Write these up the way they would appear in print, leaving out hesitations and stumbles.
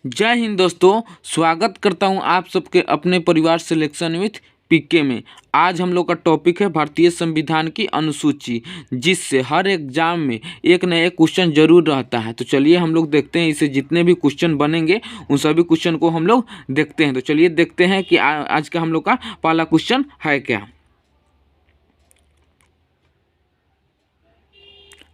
जय हिंद दोस्तों, स्वागत करता हूं आप सबके अपने परिवार सिलेक्शन विथ पीके में। आज हम लोग का टॉपिक है भारतीय संविधान की अनुसूची, जिससे हर एग्जाम में एक न एक क्वेश्चन जरूर रहता है। तो चलिए हम लोग देखते हैं, इसे जितने भी क्वेश्चन बनेंगे उन सभी क्वेश्चन को हम लोग देखते हैं। तो चलिए देखते हैं कि आज का हम लोग का पहला क्वेश्चन है क्या।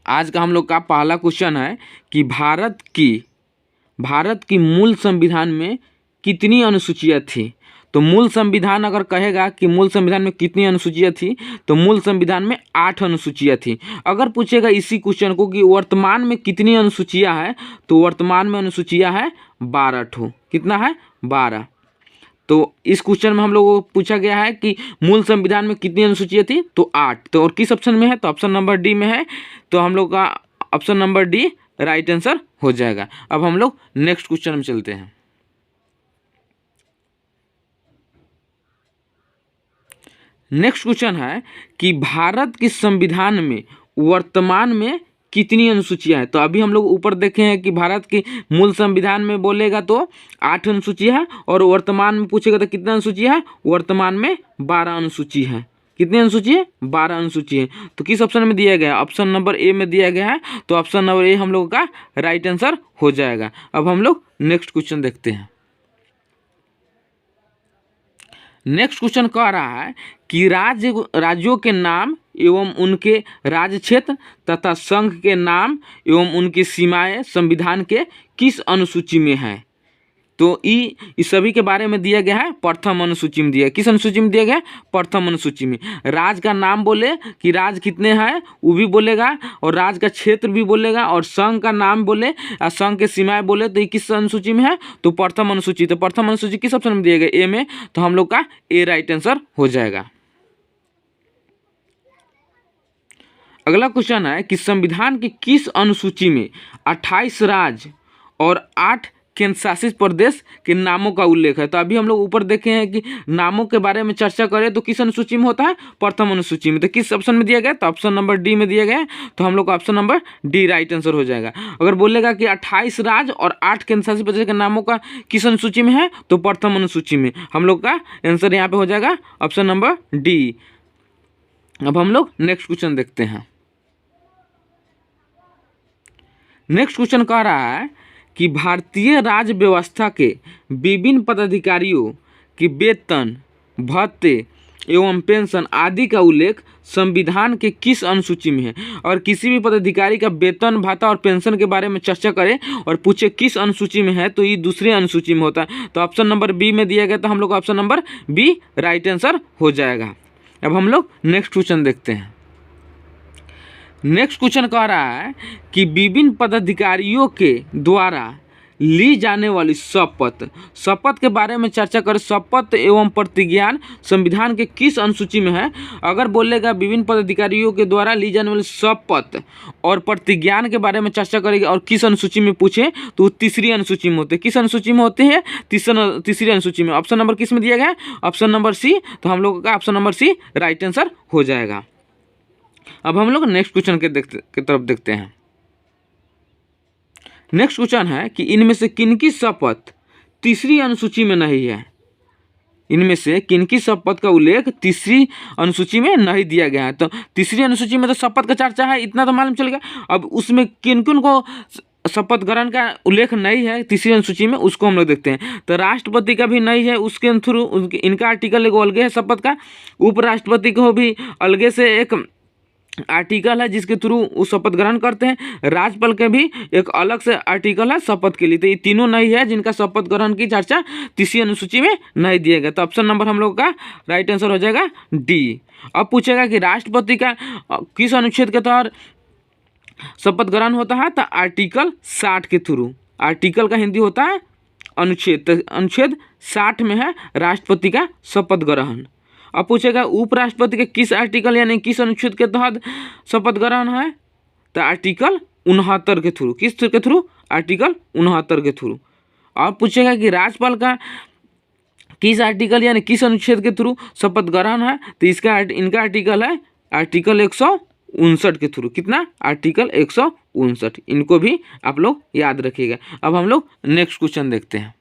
आज का हम लोग का पहला क्वेश्चन है कि भारत की मूल संविधान में कितनी अनुसूचियाँ थी। तो मूल संविधान अगर कहेगा कि मूल संविधान में कितनी अनुसूचियाँ थी, तो मूल संविधान में 8 अनुसूचियाँ थी। अगर पूछेगा इसी क्वेश्चन को कि वर्तमान में कितनी अनुसूचियाँ हैं, तो वर्तमान में अनुसूचियाँ है 12 ठो। कितना है? 12। तो इस क्वेश्चन में हम लोगों को पूछा गया है कि मूल संविधान में कितनी अनुसूचियाँ थी, तो 8। तो और किस ऑप्शन में है? तो ऑप्शन नंबर डी में है। तो हम लोग का option number D right answer हो जाएगा। अब हम लोग नेक्स्ट क्वेश्चन में चलते हैं। नेक्स्ट क्वेश्चन है कि भारत के संविधान में वर्तमान में कितनी अनुसूचियां हैं। तो अभी हम लोग ऊपर देखे हैं कि भारत के मूल संविधान में बोलेगा तो 8 अनुसूचियां है, और वर्तमान में पूछेगा तो कितनी अनुसूचियां है? वर्तमान में 12 अनुसूची है। कितनी अनुसूची है? 12 अनुसूची है। तो किस ऑप्शन में दिया गया है? ऑप्शन नंबर ए में दिया गया है। तो ऑप्शन नंबर ए हम लोगों का राइट आंसर हो जाएगा। अब हम लोग नेक्स्ट क्वेश्चन देखते हैं। नेक्स्ट क्वेश्चन कह रहा है कि राज्यों के नाम एवं उनके राज्य क्षेत्र तथा संघ के नाम एवं उनकी सीमाएं संविधान के किस अनुसूची में है। तो इस सभी के बारे में दिया गया है प्रथम अनुसूची में दिया है। किस अनुसूची में दिया गया है? प्रथम अनुसूची में। राज्य का नाम बोले कि राज्य कितने हैं वो भी बोलेगा, और राज्य का क्षेत्र भी बोलेगा, और संघ का नाम बोले या संघ के सीमाएं बोले, तो ये किस अनुसूची में है? तो प्रथम अनुसूची। तो प्रथम अनुसूची किस ऑप्शन में दिया गया? ए में। तो हम लोग का ए राइट आंसर हो जाएगा। अगला क्वेश्चन है कि संविधान की किस अनुसूची में 28 राज्य और 8 केंद्र शासित प्रदेश के नामों का उल्लेख है। तो अभी हम लोग ऊपर देखे हैं कि नामों के बारे में चर्चा करें तो किस अनुसूची में होता है? प्रथम अनुसूची में। तो किस ऑप्शन में दिया गया? तो ऑप्शन नंबर डी में दिया गया है। तो हम लोग का option number D right answer हो जाएगा। अगर बोलेगा कि 28 राज्य और 8 केंद्र शासित प्रदेश के नामों का किस अनुसूची में है, तो प्रथम अनुसूची में। हम लोग का आंसर यहाँ पे हो जाएगा ऑप्शन नंबर डी। अब हम लोग नेक्स्ट क्वेश्चन देखते हैं। नेक्स्ट क्वेश्चन कह रहा है कि भारतीय राज्य व्यवस्था के विभिन्न पदाधिकारियों के वेतन, भत्ते एवं पेंशन आदि का उल्लेख संविधान के किस अनुसूची में है। और किसी भी पदाधिकारी का वेतन, भत्ता और पेंशन के बारे में चर्चा करें और पूछे किस अनुसूची में है, तो ये दूसरे अनुसूची में होता है। तो ऑप्शन नंबर बी में दिया गया, तो हम लोग का option number B right answer हो जाएगा। अब हम लोग नेक्स्ट क्वेश्चन देखते हैं। नेक्स्ट क्वेश्चन कह रहा है कि विभिन्न पदाधिकारियों के द्वारा ली जाने वाली शपथ के बारे में चर्चा करें। शपथ एवं प्रतिज्ञान संविधान के किस अनुसूची में है। अगर बोलेगा विभिन्न पदाधिकारियों के द्वारा ली जाने वाली शपथ और प्रतिज्ञान के बारे में चर्चा करेगी और किस अनुसूची में पूछे, तो तीसरी अनुसूची में होते हैं। किस अनुसूची में होते हैं? तीसरी अनुसूची में। ऑप्शन नंबर किस में दिया गया है? Option number C. तो हम लोगों का option number C right answer हो जाएगा। अब हम लोग नेक्स्ट क्वेश्चन के तरफ देखते हैं। नेक्स्ट क्वेश्चन है कि इनमें से किनकी शपथ तीसरी अनुसूची में नहीं है। इनमें से किनकी शपथ का उल्लेख तीसरी अनुसूची में नहीं दिया गया है। तो तीसरी अनुसूची में तो शपथ का चर्चा है, इतना तो मालूम चल गया। अब उसमें किन किन को शपथ ग्रहण का उल्लेख नहीं है तीसरी अनुसूची में, उसको हम लोग देखते हैं। तो राष्ट्रपति का भी नहीं है, उसके थ्रू इनका आर्टिकल एक अलग है शपथ का। उपराष्ट्रपति को भी अलगे से एक आर्टिकल है जिसके थ्रू वो शपथ ग्रहण करते हैं। राज्यपाल के भी एक अलग से आर्टिकल है शपथ के लिए। तो ये तीनों नहीं है जिनका शपथ ग्रहण की चर्चा तीसरी अनुसूची में नहीं दिया गया। तो ऑप्शन नंबर हम लोग का राइट आंसर हो जाएगा डी। अब पूछेगा कि राष्ट्रपति का किस अनुच्छेद के तहत शपथ ग्रहण होता है, तो आर्टिकल 60 के थ्रू। आर्टिकल का हिंदी होता है अनुच्छेद। तो अनुच्छेद 60 में है राष्ट्रपति का शपथ ग्रहण। अब पूछेगा उपराष्ट्रपति के किस आर्टिकल यानी किस अनुच्छेद के तहत शपथ ग्रहण है, तो आर्टिकल 69 के थ्रू। किस के थ्रू? आर्टिकल 69 के थ्रू। और पूछेगा कि राज्यपाल का किस आर्टिकल यानी किस अनुच्छेद के थ्रू शपथ ग्रहण है, तो इनका आर्टिकल है आर्टिकल 159 के थ्रू। कितना? आर्टिकल 59। इनको भी आप लोग याद रखिएगा। अब हम लोग नेक्स्ट क्वेश्चन देखते हैं।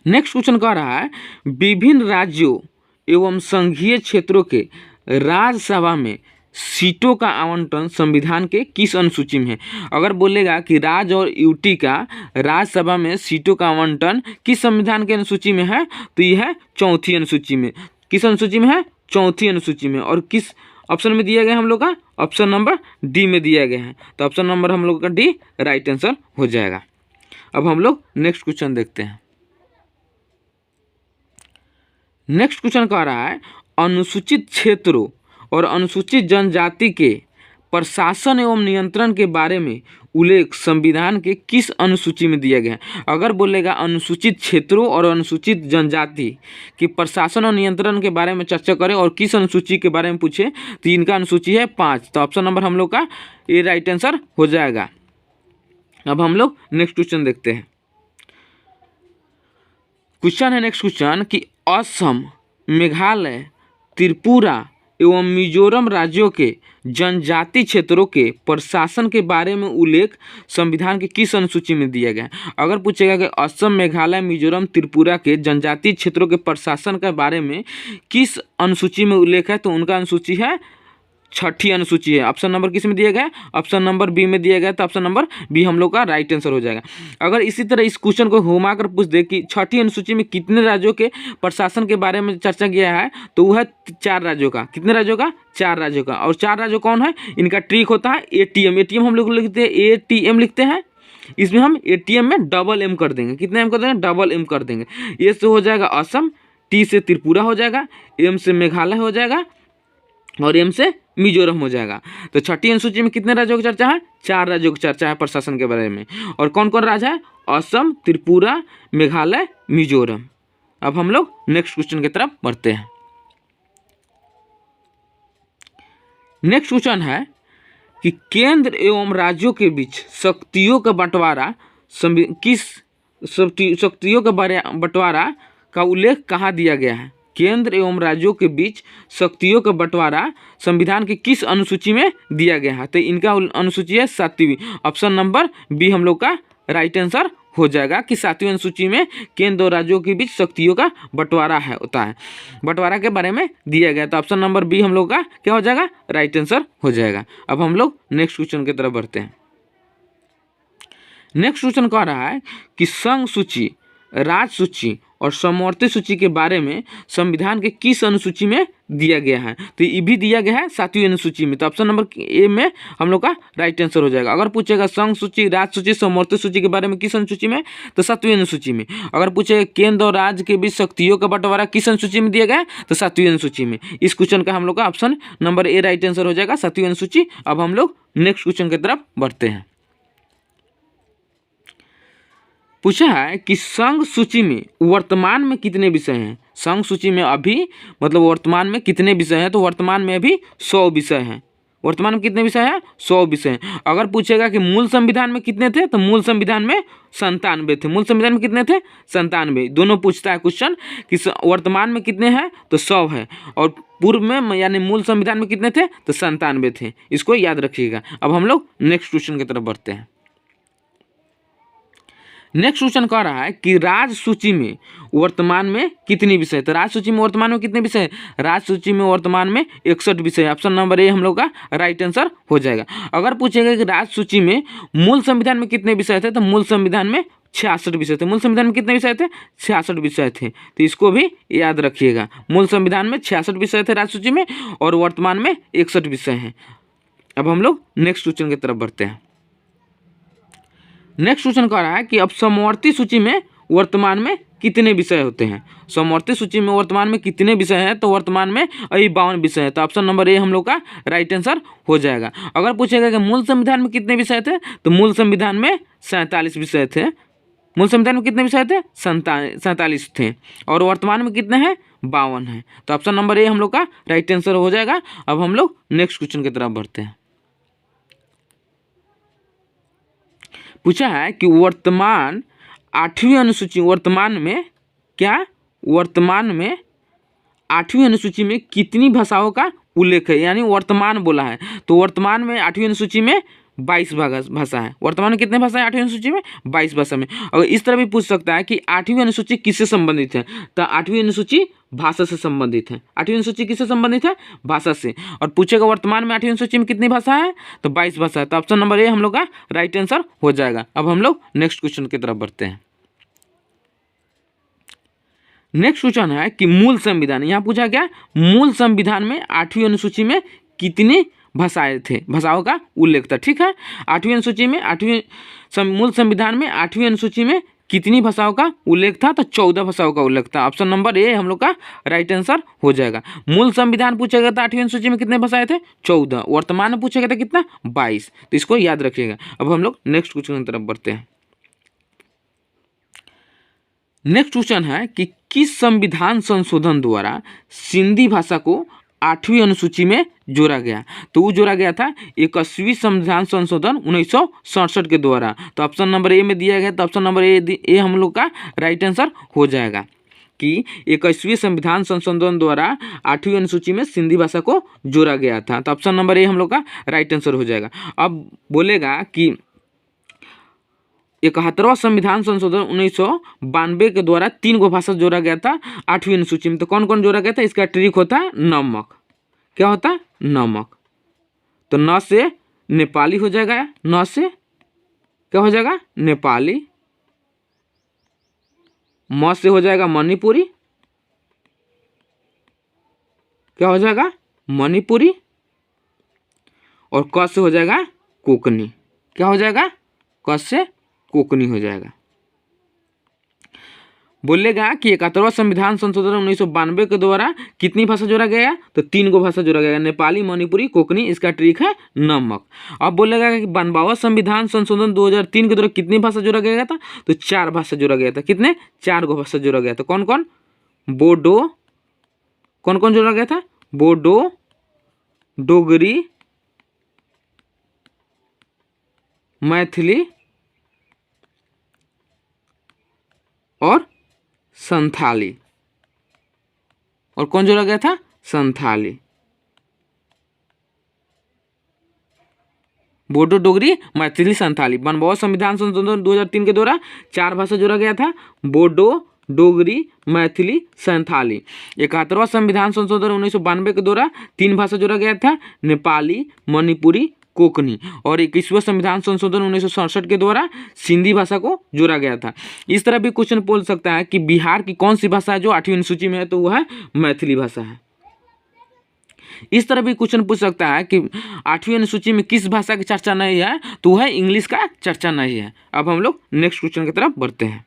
नेक्स्ट क्वेश्चन कह रहा है विभिन्न राज्यों एवं संघीय क्षेत्रों के राज्यसभा में सीटों का आवंटन संविधान के किस अनुसूची में है। अगर बोलेगा कि राज्य और यूटी का राज्यसभा में सीटों का आवंटन किस संविधान के अनुसूची में है, तो यह है चौथी अनुसूची में। किस अनुसूची में है? चौथी अनुसूची में। और किस ऑप्शन में दिया गया हम लोग का? ऑप्शन नंबर डी में दिया गया है। तो ऑप्शन नंबर हम लोग का डी राइट आंसर हो जाएगा। अब हम लोग नेक्स्ट क्वेश्चन देखते हैं। नेक्स्ट क्वेश्चन कह रहा है अनुसूचित क्षेत्रों और अनुसूचित जनजाति के प्रशासन एवं नियंत्रण के बारे में उल्लेख संविधान के किस अनुसूची में दिया गया है। अगर बोलेगा अनुसूचित क्षेत्रों और अनुसूचित जनजाति के प्रशासन और नियंत्रण के बारे में चर्चा करें और किस अनुसूची के बारे में पूछे, तो इनका अनुसूची है 5। तो ऑप्शन नंबर हम लोग का ए राइट आंसर हो जाएगा। अब हम लोग नेक्स्ट क्वेश्चन देखते हैं। क्वेश्चन है नेक्स्ट क्वेश्चन कि असम, मेघालय, त्रिपुरा एवं मिजोरम राज्यों के जनजाति क्षेत्रों के प्रशासन के बारे में उल्लेख संविधान के किस अनुसूची में दिया गया है। अगर पूछेगा कि असम, मेघालय, मिजोरम, त्रिपुरा के जनजाति क्षेत्रों के प्रशासन के बारे में किस अनुसूची में उल्लेख है, तो उनका अनुसूची है छठी अनुसूची है। ऑप्शन नंबर किस में दिया गया है? ऑप्शन नंबर बी में दिया गया। तो ऑप्शन नंबर बी हम लोग का राइट आंसर हो जाएगा। अगर इसी तरह इस क्वेश्चन को घुमा कर पूछ दे कि छठी अनुसूची में कितने राज्यों के प्रशासन के बारे में चर्चा किया है, तो वह है 4 राज्यों का। कितने राज्यों का? 4 राज्यों का। और 4 राज्यों कौन है? इनका ट्रिक होता है एटीएम। एटीएम हम लोग लिखते हैं, एटीएम लिखते हैं। इसमें हम एटीएम में डबल एम कर देंगे। कितने एम कर देंगे? डबल एम कर देंगे। ए से हो जाएगा असम, टी से त्रिपुरा हो जाएगा, एम से मेघालय हो जाएगा और एम से मिजोरम हो जाएगा। तो छठी अनुसूची में कितने राज्यों की चर्चा है? 4 राज्यों की चर्चा है प्रशासन के बारे में। और कौन कौन राज्य है? असम, त्रिपुरा, मेघालय, मिजोरम। अब हम लोग नेक्स्ट क्वेश्चन की तरफ बढ़ते हैं। नेक्स्ट क्वेश्चन है कि केंद्र एवं राज्यों के बीच शक्तियों का बंटवारा किस शक्तियों का बंटवारा का उल्लेख कहाँ दिया गया है। केंद्र एवं राज्यों के बीच शक्तियों का बंटवारा संविधान की किस अनुसूची में दिया गया है, तो इनका अनुसूची है 7वीं। ऑप्शन नंबर बी हम लोग का राइट आंसर हो जाएगा कि 7वीं अनुसूची में केंद्र और राज्यों के बीच शक्तियों का बंटवारा है होता है, बंटवारा के बारे में दिया गया। तो ऑप्शन नंबर बी हम लोग का क्या हो जाएगा? राइट आंसर हो जाएगा। अब हम लोग नेक्स्ट क्वेश्चन की तरफ बढ़ते हैं। नेक्स्ट क्वेश्चन कह रहा है कि संघ सूची, राज्य सूची और समवर्ती सूची के बारे में संविधान के किस अनुसूची में दिया गया है, तो ये भी दिया गया है 7वीं अनुसूची में। तो ऑप्शन नंबर ए में हम लोग का राइट आंसर हो जाएगा। अगर पूछेगा संघ सूची, राज्य सूची, समवर्ती सूची के बारे में किस अनुसूची में, तो 7वीं अनुसूची में। अगर पूछेगा केंद्र और राज्य के बीच शक्तियों का बंटवारा किस अनुसूची में दिया गया है, तो 7वीं अनुसूची में। इस क्वेश्चन का हम लोग का option number A right answer हो जाएगा, 7वीं अनुसूची। अब हम लोग नेक्स्ट क्वेश्चन की तरफ बढ़ते हैं। पूछा है कि संघ सूची में वर्तमान में कितने विषय हैं। संघ सूची में अभी मतलब वर्तमान में कितने विषय हैं, तो वर्तमान में अभी 100 विषय हैं। वर्तमान में कितने विषय हैं? 100 विषय हैं। अगर पूछेगा कि मूल संविधान में कितने थे, तो मूल संविधान में 97 थे। मूल संविधान में कितने थे? 97। दोनों पूछता है क्वेश्चन कि वर्तमान में कितने हैं, तो 100 है, और पूर्व में यानी मूल संविधान में कितने थे, तो 97 थे। इसको याद रखिएगा। अब हम लोग नेक्स्ट क्वेश्चन की तरफ बढ़ते हैं। नेक्स्ट क्वेश्चन कह रहा है कि राज्य सूची में वर्तमान में कितनी विषय, तो राज्य सूची में वर्तमान में कितने विषय? राज्य सूची में वर्तमान में 61 विषय। ऑप्शन नंबर ए हम लोग का राइट आंसर हो जाएगा। अगर पूछेगा कि राज्य सूची में मूल संविधान में कितने विषय थे, तो मूल संविधान में 66 विषय थे। मूल संविधान में कितने विषय थे? 66 विषय थे। तो इसको भी याद रखिएगा। मूल संविधान में 66 विषय थे राज्य सूची में, और वर्तमान में 61 विषय हैं। अब हम लोग नेक्स्ट क्वेश्चन की तरफ बढ़ते हैं। नेक्स्ट क्वेश्चन कह रहा है कि अब समवर्ती सूची में वर्तमान में कितने विषय होते हैं। समवर्ती सूची में वर्तमान में कितने विषय हैं, तो वर्तमान में अभी 52 विषय है। तो ऑप्शन नंबर ए हम लोग का राइट आंसर हो जाएगा। अगर पूछेगा कि मूल संविधान में कितने विषय थे, तो मूल संविधान में 47 विषय थे। मूल संविधान में कितने विषय थे? 47 थे। और वर्तमान में कितने हैं? 52 हैं। तो ऑप्शन नंबर ए हम लोग का राइट आंसर हो जाएगा। अब हम लोग नेक्स्ट क्वेश्चन की तरफ बढ़ते हैं। पूछा है कि वर्तमान 8वीं अनुसूची, वर्तमान में क्या, वर्तमान में 8वीं अनुसूची में कितनी भाषाओं का उल्लेख है, यानी वर्तमान बोला है। तो वर्तमान में 8वीं अनुसूची में 22 भाषा है। वर्तमान में कितने भाषा है 8वीं अनुसूची में? 22 भाषा में। और इस तरह भी पूछ सकता है कि 8वीं अनुसूची किससे संबंधित है? तो 8वीं अनुसूची भाषा से संबंधित है। 8वीं अनुसूची किससे संबंधित है? भाषा से। और पूछेगा वर्तमान में 8वीं अनुसूची में कितनी भाषा है? तो 22 भाषा है। तो ऑप्शन नंबर ए हम लोग का राइट आंसर हो जाएगा। अब हम लोग नेक्स्ट क्वेश्चन की तरफ बढ़ते हैं। नेक्स्ट क्वेश्चन है कि मूल संविधान, यहाँ पूछा क्या, मूल संविधान में 8वीं अनुसूची में कितनी भाषाएं थे, भाषाओं का उल्लेख था। ठीक है, 8वीं अनुसूची में मूल संविधान में 8वीं अनुसूची में कितनी भाषाओं का उल्लेख था? तो 14 भाषाओं का उल्लेख था। ऑप्शन नंबर ए हम लोग का राइट आंसर हो जाएगा। मूल संविधान पूछा गया था 8वीं अनुसूची में कितने भाषाएं थे? 14। वर्तमान में पूछा गया था कितना? 22। तो इसको याद रखिएगा। अब हम लोग नेक्स्ट क्वेश्चन की तरफ बढ़ते हैं। नेक्स्ट क्वेश्चन है कि किस संविधान संशोधन द्वारा सिंधी भाषा को 8वीं अनुसूची में जोड़ा गया? तो वो जोड़ा गया था 21वीं संविधान संशोधन 1967 के द्वारा। तो ऑप्शन नंबर ए में दिया गया। तो ऑप्शन नंबर ए हम लोग का राइट आंसर हो जाएगा कि 21वीं संविधान संशोधन द्वारा 8वीं अनुसूची में सिंधी भाषा को जोड़ा गया था। तो ऑप्शन नंबर ए हम लोग का राइट आंसर हो जाएगा। अब बोलेगा कि 71वां संविधान संशोधन 1992 के द्वारा 3 गो भाषा जोड़ा गया था 8वीं अनुसूची में। तो कौन कौन जोड़ा गया था? इसका ट्रिक होता है नमक। क्या होता है? नमक। तो न से नेपाली हो जाएगा, न से क्या हो जाएगा? नेपाली। म से हो जाएगा मणिपुरी। क्या हो जाएगा? मणिपुरी। और क से हो जाएगा कोकनी। क्या हो जाएगा? क से कोकनी हो जाएगा। बोलेगा कि 71वां संविधान संशोधन 1992 के द्वारा कितनी भाषा जोड़ा गया? तो 3 गो भाषा जोड़ा गया, नेपाली, मणिपुरी, कोकनी। इसका ट्रिक है नमक। अब बोलेगा कि 92वां संविधान संशोधन 2003 के द्वारा कितनी भाषा जोड़ा गया था? तो 4 भाषा जोड़ा गया था। कितने? 4 गो भाषा जोड़ा गया था। कौन कौन? बोडो। कौन कौन जोड़ा गया था? बोडो, डोगरी, मैथिली और संथाली। और कौन जोड़ा गया था? संथाली। बोडो, डोगरी, मैथिली, संथाली। 92वां संविधान संशोधन 2003 के द्वारा 4 भाषा जोड़ा गया था, बोडो, डोगरी, मैथिली, संथाली। 71वां संविधान संशोधन 1992 के द्वारा 3 भाषा जोड़ा गया था, नेपाली, मणिपुरी, कोकनी। और 21वां संविधान संशोधन 1967 के द्वारा सिंधी भाषा को जोड़ा गया था। इस तरह भी क्वेश्चन पूछ सकता है कि बिहार की कौन सी भाषा है जो 8वीं अनुसूची में है? तो वह है मैथिली भाषा है। इस तरह भी क्वेश्चन पूछ सकता है कि 8वीं अनुसूची में किस भाषा की चर्चा नहीं है? तो वह इंग्लिश का चर्चा नहीं है। अब हम लोग नेक्स्ट क्वेश्चन की तरफ बढ़ते हैं।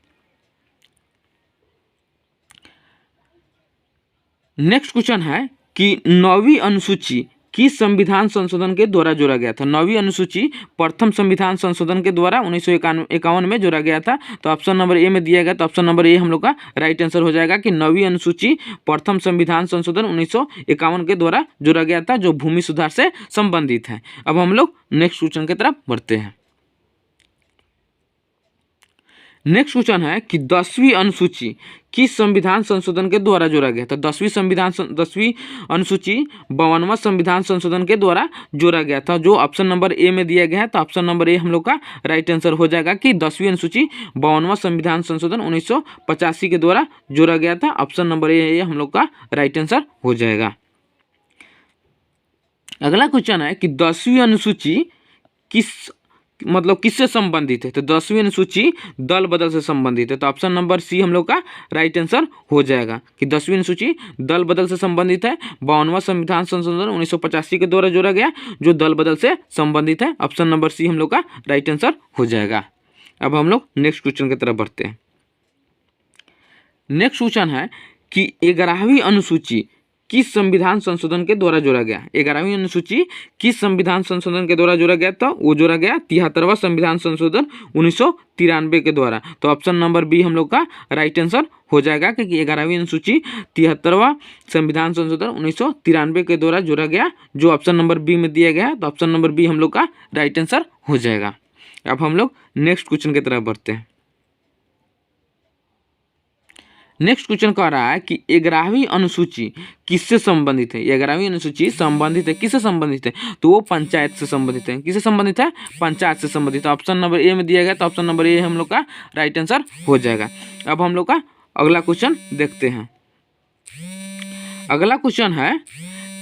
नेक्स्ट क्वेश्चन है कि 9वीं अनुसूची किस संविधान संशोधन के द्वारा जोड़ा गया था? 9वीं अनुसूची प्रथम संविधान संशोधन के द्वारा 1951 में जोड़ा गया था। तो ऑप्शन नंबर ए में दिया गया। तो ऑप्शन नंबर ए हम लोग का राइट आंसर हो जाएगा कि 9वीं अनुसूची प्रथम संविधान संशोधन 1951 के द्वारा जोड़ा गया था, जो भूमि सुधार से संबंधित है। अब हम लोग नेक्स्ट क्वेश्चन की तरफ बढ़ते हैं। नेक्स्ट क्वेश्चन है कि 10वीं अनुसूची किस संविधान संशोधन के द्वारा जोड़ा गया था? 10वीं अनुसूची 52वां संविधान संशोधन के द्वारा जोड़ा गया था, जो ऑप्शन नंबर ए में दिया गया है। तो ऑप्शन नंबर ए हम लोग का राइट आंसर हो जाएगा कि 10वीं अनुसूची 52वां संविधान संशोधन 1985 के द्वारा जोड़ा गया था। ऑप्शन नंबर ए हम लोग का राइट आंसर हो जाएगा। अगला क्वेश्चन है कि 10वीं अनुसूची किससे संबंधित है? तो 10वीं अनुसूची दल बदल से संबंधित है। तो ऑप्शन नंबर सी हम लोग का राइट आंसर हो जाएगा कि 10वीं अनुसूची दल बदल से संबंधित है। 52वां संविधान संशोधन 1985 के द्वारा जोड़ा गया, जो दल बदल से संबंधित है। ऑप्शन नंबर सी हम लोग का राइट आंसर हो जाएगा। अब हम लोग नेक्स्ट क्वेश्चन की तरफ बढ़ते हैं। नेक्स्ट क्वेश्चन है कि 11वीं अनुसूची किस संविधान संशोधन के द्वारा जोड़ा गया? 11वीं अनुसूची किस संविधान संशोधन के द्वारा जोड़ा गया? तो वो जोड़ा गया 73वां संविधान संशोधन 1993 के द्वारा। तो ऑप्शन नंबर बी हम लोग का राइट आंसर हो जाएगा क्योंकि 11वीं अनुसूची 73वां संविधान संशोधन 1993 के द्वारा जोड़ा गया, जो ऑप्शन नंबर बी में दिया गया है। तो ऑप्शन नंबर बी हम लोग का राइट आंसर हो जाएगा। अब हम लोग नेक्स्ट क्वेश्चन की तरफ बढ़ते हैं। नेक्स्ट क्वेश्चन कह रहा है कि 11वीं अनुसूची किससे संबंधित है। 11वीं अनुसूची संबंधित है, किससे संबंधित है, तो वो पंचायत से संबंधित है। किससे संबंधित है, पंचायत से संबंधित है। ऑप्शन नंबर ए में दिया गया, तो ऑप्शन नंबर ए हम लोग का राइट आंसर हो जाएगा। अब हम लोग का अगला क्वेश्चन देखते हैं। अगला क्वेश्चन है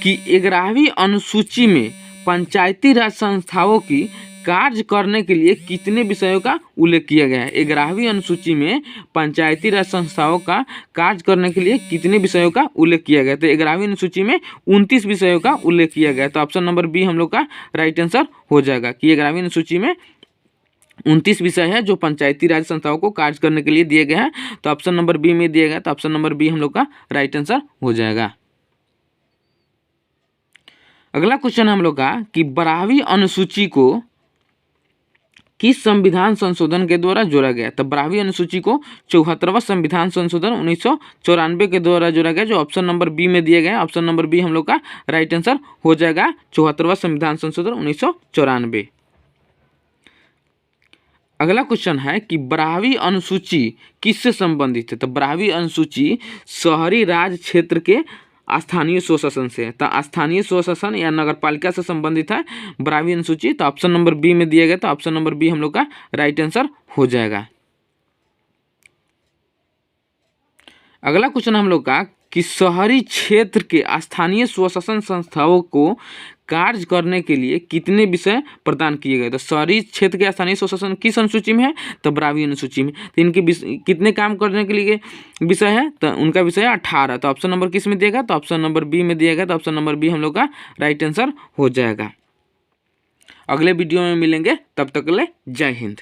कि 11वीं अनुसूची में पंचायती राज संस्थाओं की कार्य करने के लिए कितने विषयों का उल्लेख किया गया है। 11वीं अनुसूची में पंचायती राज संस्थाओं का कार्य करने के लिए कितने विषयों का उल्लेख किया गया। तो 11वीं अनुसूची में 29 विषयों का उल्लेख किया गया है। तो ऑप्शन नंबर बी हम लोग का राइट आंसर हो जाएगा कि 11वीं अनुसूची में 29 विषय है जो पंचायती राज संस्थाओं को कार्य करने के लिए दिए गए हैं। तो ऑप्शन नंबर बी में दिया गया, तो ऑप्शन नंबर बी हम लोग का राइट आंसर हो जाएगा। अगला क्वेश्चन हम लोग का कि 12वीं अनुसूची को किस संविधान संशोधन के द्वारा जोड़ा गया। तो 12वीं अनुसूची को 74वां संविधान संशोधन 1994 के द्वारा जोड़ा गया, जो ऑप्शन नंबर बी में दिया गया। ऑप्शन नंबर बी हम लोग का राइट आंसर हो जाएगा, 74वां संविधान संशोधन 1994। अगला क्वेश्चन है कि 12वीं अनुसूची किससे संबंधित है। तो 12वीं अनुसूची शहरी राज क्षेत्र के स्थानीय स्वशासन से है। तो स्थानीय स्वशासन या नगर पालिका से संबंधित है 12वीं अनुसूची। तो ऑप्शन नंबर बी में दिया गया, तो ऑप्शन नंबर बी हम लोग का राइट आंसर हो जाएगा। अगला क्वेश्चन हम लोग का कि शहरी क्षेत्र के स्थानीय स्वशासन संस्थाओं को कार्य करने के लिए कितने विषय प्रदान किए गए। तो शहरी क्षेत्र के स्थानीय स्वशासन किस अनुसूची में है, तो 12वीं अनुसूची में। तो इनके कितने काम करने के लिए विषय है, तो उनका विषय है 18। तो ऑप्शन नंबर किस में दिएगा, तो ऑप्शन नंबर बी में दिएगा। तो ऑप्शन नंबर बी हम लोग का राइट आंसर हो जाएगा। अगले वीडियो में मिलेंगे, तब तक के लिए जय हिंद।